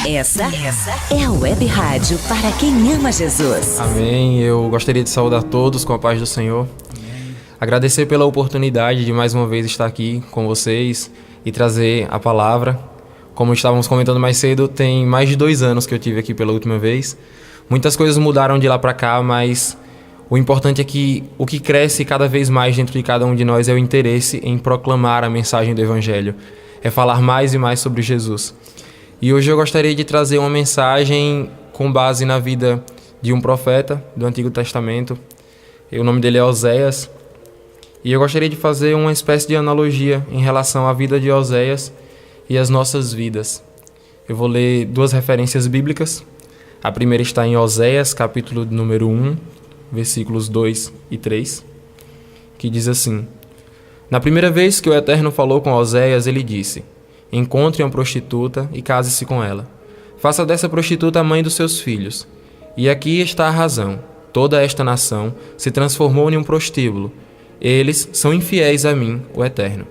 Essa é a Web Rádio para quem ama Jesus. Amém. Eu gostaria de saudar todos com a paz do Senhor. Agradecer pela oportunidade de mais uma vez estar aqui com vocês e trazer a palavra. Como estávamos comentando mais cedo, tem mais de 2 anos que eu estive aqui pela última vez. Muitas coisas mudaram de lá para cá, mas o importante é que o que cresce cada vez mais dentro de cada um de nós é o interesse em proclamar a mensagem do Evangelho. É falar mais e mais sobre Jesus. E hoje eu gostaria de trazer uma mensagem com base na vida de um profeta do Antigo Testamento. O nome dele é Oséias. E eu gostaria de fazer uma espécie de analogia em relação à vida de Oséias e as nossas vidas. Eu vou ler 2 referências bíblicas. A primeira está em Oséias, capítulo número 1, versículos 2 e 3, que diz assim: Na primeira vez que o Eterno falou com Oséias, ele disse: Encontre uma prostituta e case-se com ela. Faça dessa prostituta a mãe dos seus filhos. E aqui está a razão. Toda esta nação se transformou em um prostíbulo. Eles são infiéis a mim, o Eterno.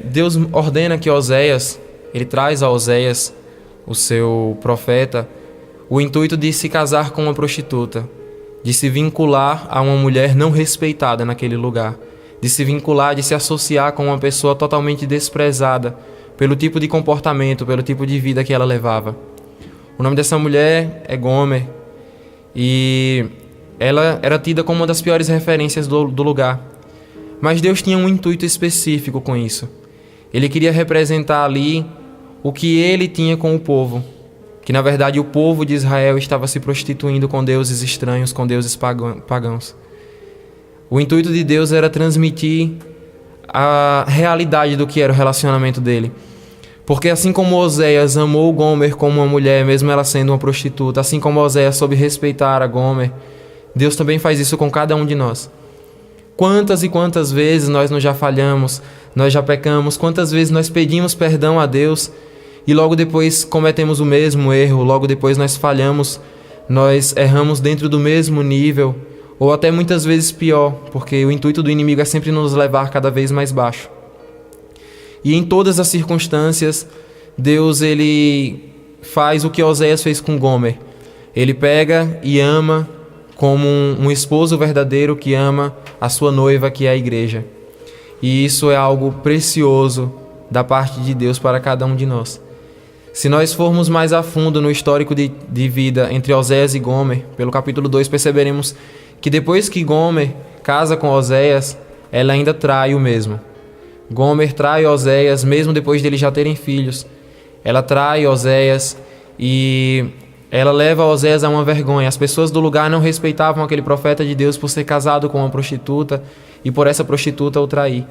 Deus ordena que Oséias, ele traz a Oséias, o seu profeta, o intuito de se casar com uma prostituta, de se vincular a uma mulher não respeitada naquele lugar, de se vincular, de se associar com uma pessoa totalmente desprezada pelo tipo de comportamento, pelo tipo de vida que ela levava. O nome dessa mulher é Gomer e ela era tida como uma das piores referências do lugar. Mas Deus tinha um intuito específico com isso. Ele queria representar ali o que ele tinha com o povo, que na verdade o povo de Israel estava se prostituindo com deuses estranhos, com deuses pagãos. O intuito de Deus era transmitir a realidade do que era o relacionamento dele. Porque assim como Oséias amou Gomer como uma mulher, mesmo ela sendo uma prostituta, assim como Oséias soube respeitar a Gomer, Deus também faz isso com cada um de nós. Quantas e quantas vezes nós já falhamos, nós já pecamos, quantas vezes nós pedimos perdão a Deus e logo depois cometemos o mesmo erro, logo depois nós falhamos, nós erramos dentro do mesmo nível, ou até muitas vezes pior, porque o intuito do inimigo é sempre nos levar cada vez mais baixo. E em todas as circunstâncias, Deus ele faz o que Oséias fez com Gomer. Ele pega e ama como um esposo verdadeiro que ama a sua noiva, que é a igreja. E isso é algo precioso da parte de Deus para cada um de nós. Se nós formos mais a fundo no histórico de vida entre Oséias e Gomer, pelo capítulo 2, perceberemos que depois que Gomer casa com Oséias, ela ainda trai o mesmo. Gomer trai Oséias, mesmo depois deles já terem filhos. Ela trai Oséias e ela leva Oséias a uma vergonha. As pessoas do lugar não respeitavam aquele profeta de Deus por ser casado com uma prostituta e por essa prostituta o trair.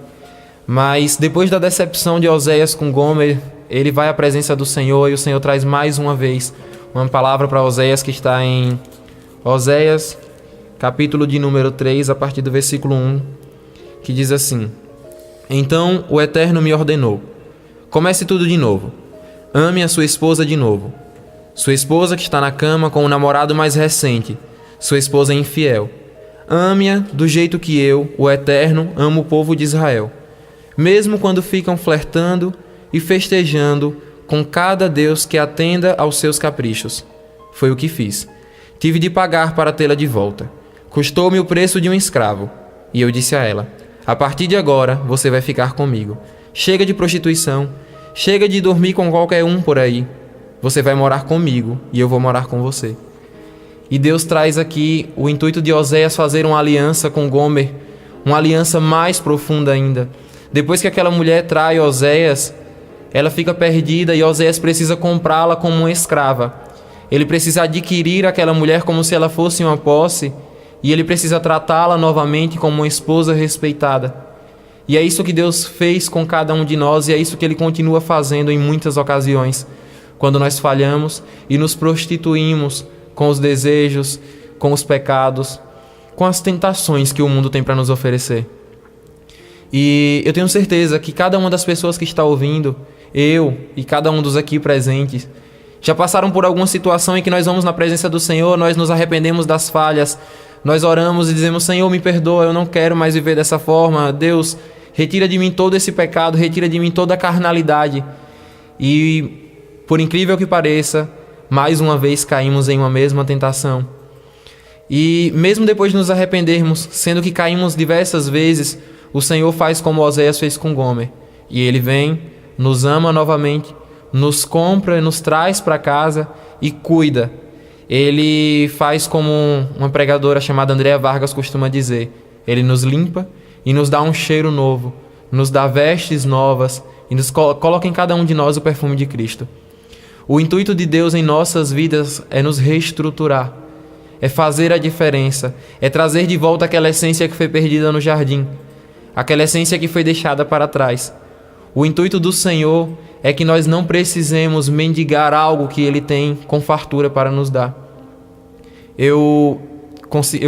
Mas depois da decepção de Oséias com Gomer, ele vai à presença do Senhor e o Senhor traz mais uma vez uma palavra para Oséias que está em Oséias, capítulo de número 3, a partir do versículo 1, que diz assim: Então o Eterno me ordenou: comece tudo de novo. Ame a sua esposa de novo. Sua esposa que está na cama com o namorado mais recente, sua esposa infiel. Ame-a do jeito que eu, o Eterno, amo o povo de Israel. Mesmo quando ficam flertando e festejando com cada deus que atenda aos seus caprichos. Foi o que fiz. Tive de pagar para tê-la de volta. Custou-me o preço de um escravo. E eu disse a ela: a partir de agora você vai ficar comigo. Chega de prostituição. Chega de dormir com qualquer um por aí. Você vai morar comigo e eu vou morar com você. E Deus traz aqui o intuito de Oséias fazer uma aliança com Gomer, uma aliança mais profunda ainda. Depois que aquela mulher trai Oséias, ela fica perdida e Oséias precisa comprá-la como uma escrava. Ele precisa adquirir aquela mulher como se ela fosse uma posse e ele precisa tratá-la novamente como uma esposa respeitada. E é isso que Deus fez com cada um de nós e é isso que Ele continua fazendo em muitas ocasiões. Quando nós falhamos e nos prostituímos com os desejos, com os pecados, com as tentações que o mundo tem para nos oferecer. E eu tenho certeza que cada uma das pessoas que está ouvindo, eu e cada um dos aqui presentes, já passaram por alguma situação em que nós vamos na presença do Senhor, nós nos arrependemos das falhas, nós oramos e dizemos: Senhor, me perdoa, eu não quero mais viver dessa forma. Deus, retira de mim todo esse pecado, retira de mim toda a carnalidade. E, por incrível que pareça, mais uma vez caímos em uma mesma tentação. E mesmo depois de nos arrependermos, sendo que caímos diversas vezes, o Senhor faz como Oséias fez com Gomer. E Ele vem, nos ama novamente, nos compra, nos traz para casa e cuida. Ele faz como uma pregadora chamada Andréa Vargas costuma dizer. Ele nos limpa e nos dá um cheiro novo, nos dá vestes novas e nos coloca em cada um de nós o perfume de Cristo. O intuito de Deus em nossas vidas é nos reestruturar, é fazer a diferença, é trazer de volta aquela essência que foi perdida no jardim, aquela essência que foi deixada para trás. O intuito do Senhor é que nós não precisemos mendigar algo que Ele tem com fartura para nos dar. Eu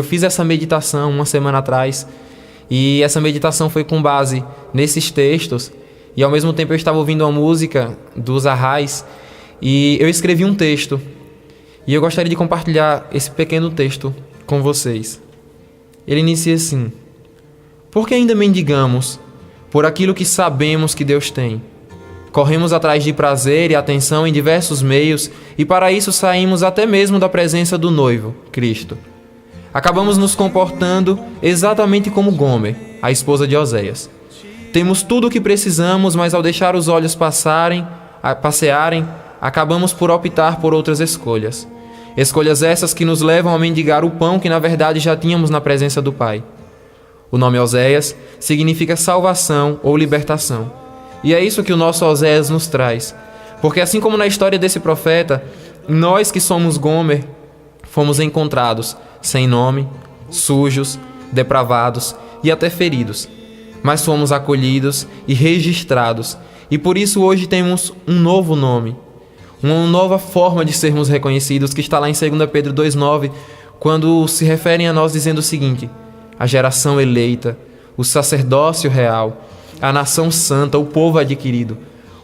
fiz essa meditação uma semana atrás, e essa meditação foi com base nesses textos, e ao mesmo tempo eu estava ouvindo uma música dos Arrais, e eu escrevi um texto, e eu gostaria de compartilhar esse pequeno texto com vocês. Ele inicia assim: por que ainda mendigamos por aquilo que sabemos que Deus tem? Corremos atrás de prazer e atenção em diversos meios, e para isso saímos até mesmo da presença do noivo, Cristo. Acabamos nos comportando exatamente como Gomer, a esposa de Oséias. Temos tudo o que precisamos, mas ao deixar os olhos passearem, acabamos por optar por outras escolhas. Escolhas essas que nos levam a mendigar o pão que na verdade já tínhamos na presença do Pai. O nome Oséias significa salvação ou libertação. E é isso que o nosso Oséias nos traz. Porque assim como na história desse profeta, nós que somos Gomer, fomos encontrados sem nome, sujos, depravados e até feridos. Mas fomos acolhidos e registrados. E por isso hoje temos um novo nome, uma nova forma de sermos reconhecidos, que está lá em 2 Pedro 2,9, quando se referem a nós dizendo o seguinte: a geração eleita, o sacerdócio real, a nação santa, o povo adquirido.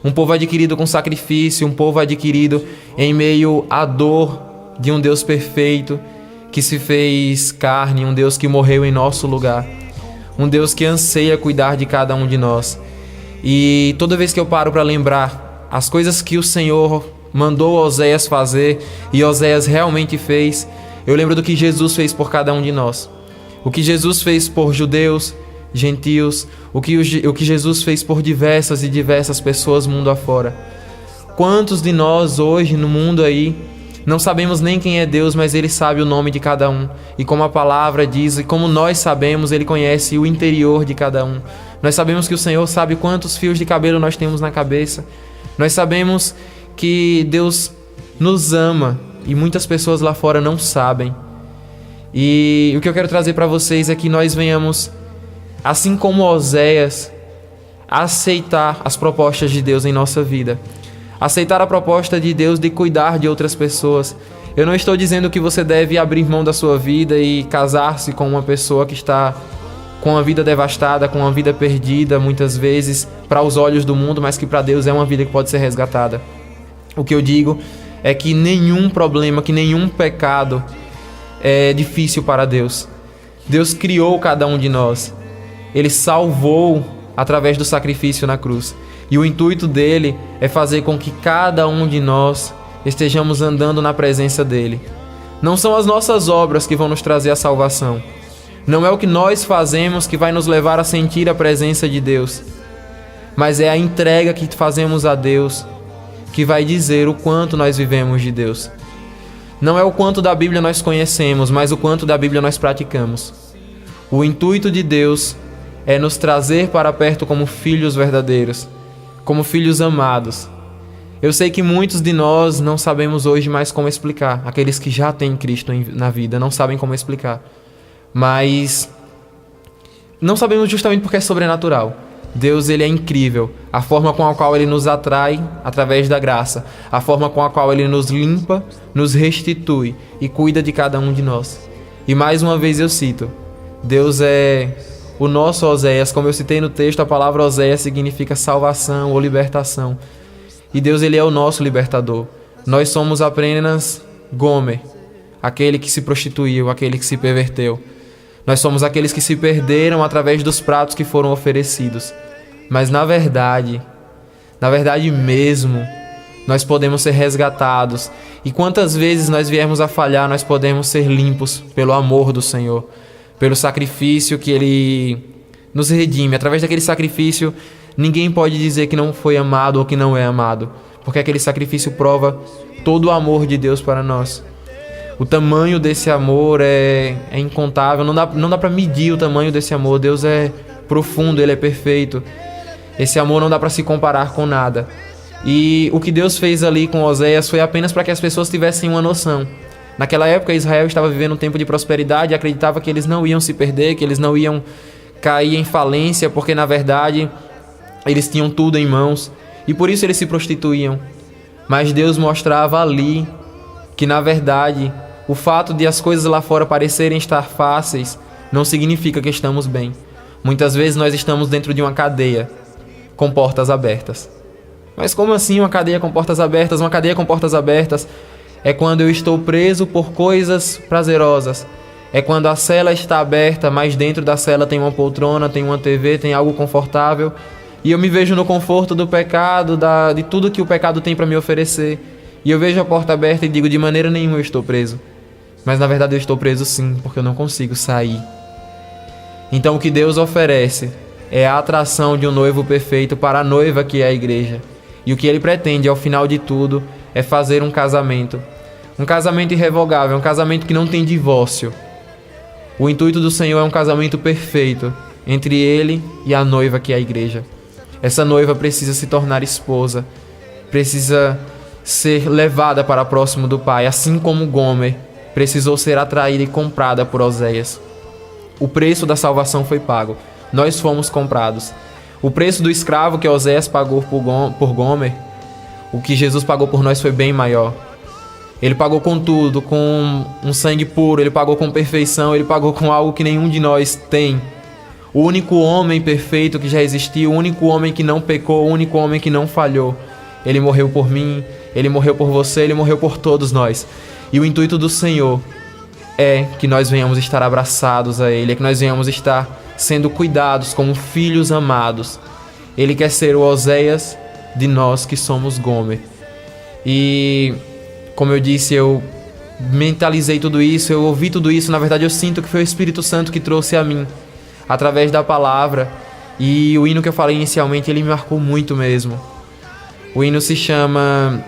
Um povo adquirido com sacrifício, um povo adquirido em meio à dor de um Deus perfeito que se fez carne, um Deus que morreu em nosso lugar, um Deus que anseia cuidar de cada um de nós. E toda vez que eu paro para lembrar as coisas que o Senhor mandou Oséias fazer e Oséias realmente fez, eu lembro do que Jesus fez por cada um de nós. O que Jesus fez por judeus, gentios, o que Jesus fez por diversas e diversas pessoas mundo afora. Quantos de nós hoje no mundo aí não sabemos nem quem é Deus, mas Ele sabe o nome de cada um. E como a palavra diz, e como nós sabemos, Ele conhece o interior de cada um. Nós sabemos que o Senhor sabe quantos fios de cabelo nós temos na cabeça. Nós sabemos que Deus nos ama e muitas pessoas lá fora não sabem. E o que eu quero trazer para vocês é que nós venhamos, assim como Oséias, aceitar as propostas de Deus em nossa vida. Aceitar a proposta de Deus de cuidar de outras pessoas. Eu não estou dizendo que você deve abrir mão da sua vida e casar-se com uma pessoa que está com a vida devastada, com a vida perdida, muitas vezes, para os olhos do mundo, mas que para Deus é uma vida que pode ser resgatada. O que eu digo é que nenhum problema, que nenhum pecado é difícil para Deus. Deus criou cada um de nós. Ele salvou através do sacrifício na cruz. E o intuito dele é fazer com que cada um de nós estejamos andando na presença dele. Não são as nossas obras que vão nos trazer a salvação. Não é o que nós fazemos que vai nos levar a sentir a presença de Deus. Mas é a entrega que fazemos a Deus que vai dizer o quanto nós vivemos de Deus. Não é o quanto da Bíblia nós conhecemos, mas o quanto da Bíblia nós praticamos. O intuito de Deus é nos trazer para perto como filhos verdadeiros, como filhos amados. Eu sei que muitos de nós não sabemos hoje mais como explicar. Aqueles que já têm Cristo na vida não sabem como explicar. Mas não sabemos justamente porque é sobrenatural. Deus, ele é incrível. A forma com a qual ele nos atrai através da graça. A forma com a qual ele nos limpa, nos restitui e cuida de cada um de nós. E mais uma vez eu cito, Deus é o nosso Oséias. Como eu citei no texto, a palavra Oséias significa salvação ou libertação. E Deus, ele é o nosso libertador. Nós somos apenas Gomer, aquele que se prostituiu, aquele que se perverteu. Nós somos aqueles que se perderam através dos pratos que foram oferecidos. Mas na verdade mesmo, nós podemos ser resgatados. E quantas vezes nós viermos a falhar, nós podemos ser limpos pelo amor do Senhor, pelo sacrifício que Ele nos redime. Através daquele sacrifício, ninguém pode dizer que não foi amado ou que não é amado, porque aquele sacrifício prova todo o amor de Deus para nós. O tamanho desse amor é incontável, não dá para medir o tamanho desse amor. Deus é profundo, Ele é perfeito. Esse amor não dá para se comparar com nada. E o que Deus fez ali com Oséias foi apenas para que as pessoas tivessem uma noção. Naquela época, Israel estava vivendo um tempo de prosperidade e acreditava que eles não iam se perder, que eles não iam cair em falência, porque na verdade eles tinham tudo em mãos e por isso eles se prostituíam. Mas Deus mostrava ali que na verdade o fato de as coisas lá fora parecerem estar fáceis não significa que estamos bem. Muitas vezes nós estamos dentro de uma cadeia com portas abertas. Mas como assim uma cadeia com portas abertas? Uma cadeia com portas abertas é quando eu estou preso por coisas prazerosas. É quando a cela está aberta, mas dentro da cela tem uma poltrona, tem uma TV, tem algo confortável. E eu me vejo no conforto do pecado, de tudo que o pecado tem para me oferecer. E eu vejo a porta aberta e digo, de maneira nenhuma eu estou preso. Mas na verdade eu estou preso sim, porque eu não consigo sair. Então o que Deus oferece é a atração de um noivo perfeito para a noiva que é a igreja. E o que Ele pretende, ao final de tudo, é fazer um casamento. Um casamento irrevogável, um casamento que não tem divórcio. O intuito do Senhor é um casamento perfeito entre Ele e a noiva que é a igreja. Essa noiva precisa se tornar esposa, precisa ser levada para próximo do Pai, assim como Gomer precisou ser atraída e comprada por Oséias. O preço da salvação foi pago, nós fomos comprados. O preço do escravo que Oséias pagou por Gomer, o que Jesus pagou por nós foi bem maior. Ele pagou com tudo, com um sangue puro, Ele pagou com perfeição, Ele pagou com algo que nenhum de nós tem. O único homem perfeito que já existiu, o único homem que não pecou, o único homem que não falhou. Ele morreu por mim, Ele morreu por você, Ele morreu por todos nós. E o intuito do Senhor é que nós venhamos estar abraçados a Ele, é que nós venhamos estar sendo cuidados como filhos amados. Ele quer ser o Oséias de nós que somos Gomer. E como eu disse, eu mentalizei tudo isso, eu ouvi tudo isso. Na verdade eu sinto que foi o Espírito Santo que trouxe a mim, através da palavra. E o hino que eu falei inicialmente, ele me marcou muito mesmo. O hino se chama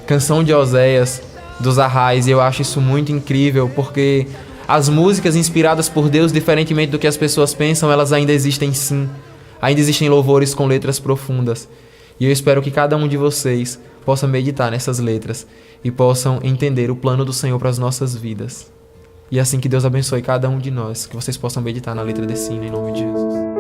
Canção de Oséias, dos Arrais. E eu acho isso muito incrível, porque as músicas inspiradas por Deus, diferentemente do que as pessoas pensam, elas ainda existem sim. Ainda existem louvores com letras profundas. E eu espero que cada um de vocês possa meditar nessas letras e possam entender o plano do Senhor para as nossas vidas. E assim que Deus abençoe cada um de nós, que vocês possam meditar na letra desse hino, em nome de Jesus.